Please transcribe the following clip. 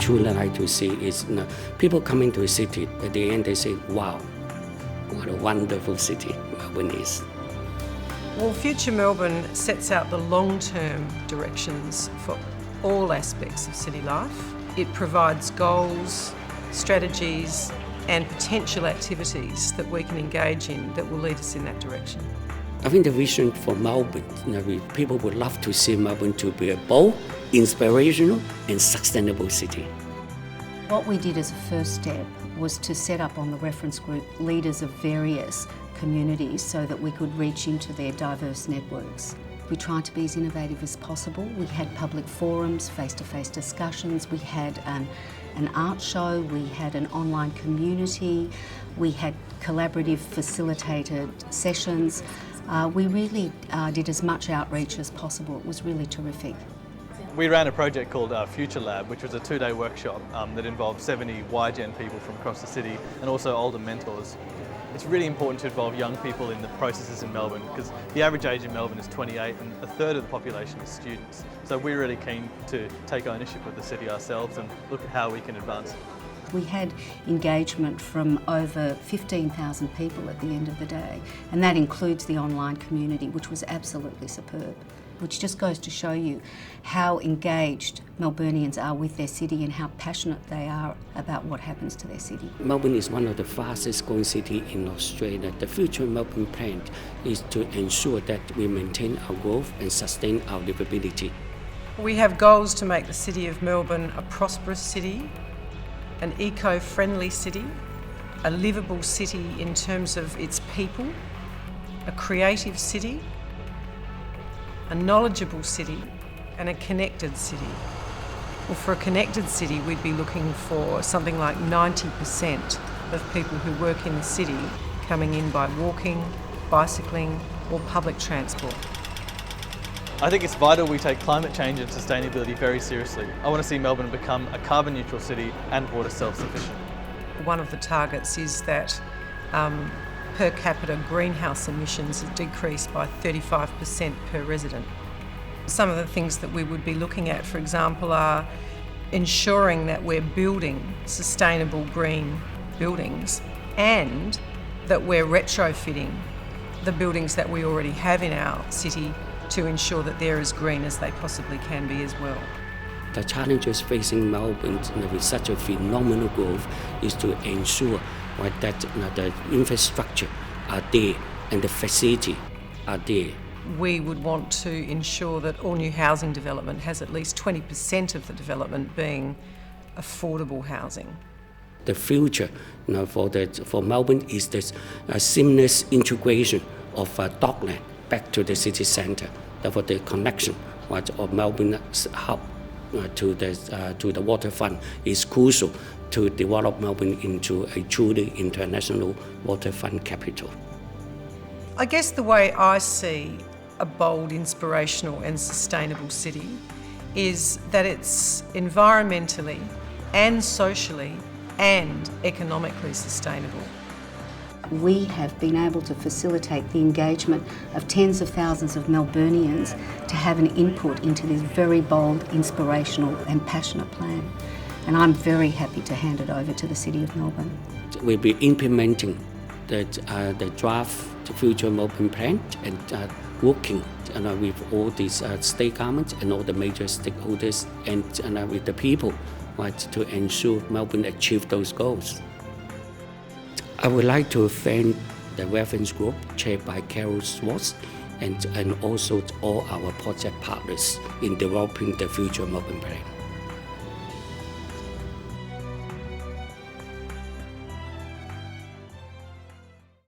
truly like to see is people coming to a city, at the end they say, wow, what a wonderful city Melbourne is. Well, Future Melbourne sets out the long-term directions for all aspects of city life. It provides goals, strategies and potential activities that we can engage in that will lead us in that direction. I think the vision for Melbourne, people would love to see Melbourne to be a bold, inspirational and sustainable city. What we did as a first step was to set up on the reference group leaders of various communities so that we could reach into their diverse networks. We tried to be as innovative as possible. We had public forums, face-to-face discussions, we had an art show, we had an online community, we had collaborative facilitated sessions. We really did as much outreach as possible. It was really terrific. We ran a project called Future Lab, which was a 2-day workshop that involved 70 Y-Gen people from across the city and also older mentors. It's really important to involve young people in the processes in Melbourne because the average age in Melbourne is 28 and a third of the population is students. So we're really keen to take ownership of the city ourselves and look at how we can advance it. We had engagement from over 15,000 people at the end of the day, and that includes the online community, which was absolutely superb. Which just goes to show you how engaged Melburnians are with their city and how passionate they are about what happens to their city. Melbourne is one of the fastest growing cities in Australia. The Future Melbourne plan is to ensure that we maintain our growth and sustain our livability. We have goals to make the City of Melbourne a prosperous city, an eco-friendly city, a livable city in terms of its people, a creative city, a knowledgeable city and a connected city. Well, for a connected city, we'd be looking for something like 90% of people who work in the city coming in by walking, bicycling or public transport. I think it's vital we take climate change and sustainability very seriously. I want to see Melbourne become a carbon neutral city and water self-sufficient. One of the targets is that per capita greenhouse emissions have decreased by 35% per resident. Some of the things that we would be looking at, for example, are ensuring that we're building sustainable green buildings and that we're retrofitting the buildings that we already have in our city to ensure that they're as green as they possibly can be as well. The challenges facing Melbourne with such a phenomenal growth is to ensure that the infrastructure are there and the facility are there. We would want to ensure that all new housing development has at least 20% of the development being affordable housing. The future for Melbourne is this seamless integration of Dockland back to the city centre. Therefore, the connection of Melbourne's hub to the waterfront is crucial to develop Melbourne into a truly international waterfront capital. I guess the way I see a bold, inspirational and sustainable city is that it's environmentally and socially and economically sustainable. We have been able to facilitate the engagement of tens of thousands of Melburnians to have an input into this very bold, inspirational and passionate plan. And I'm very happy to hand it over to the City of Melbourne. We'll be implementing the draft Future Melbourne plan and working with all these state governments and all the major stakeholders and with the people to ensure Melbourne achieve those goals. I would like to thank the reference group chaired by Carol Swartz and also all our project partners in developing the Future Melbourne plan.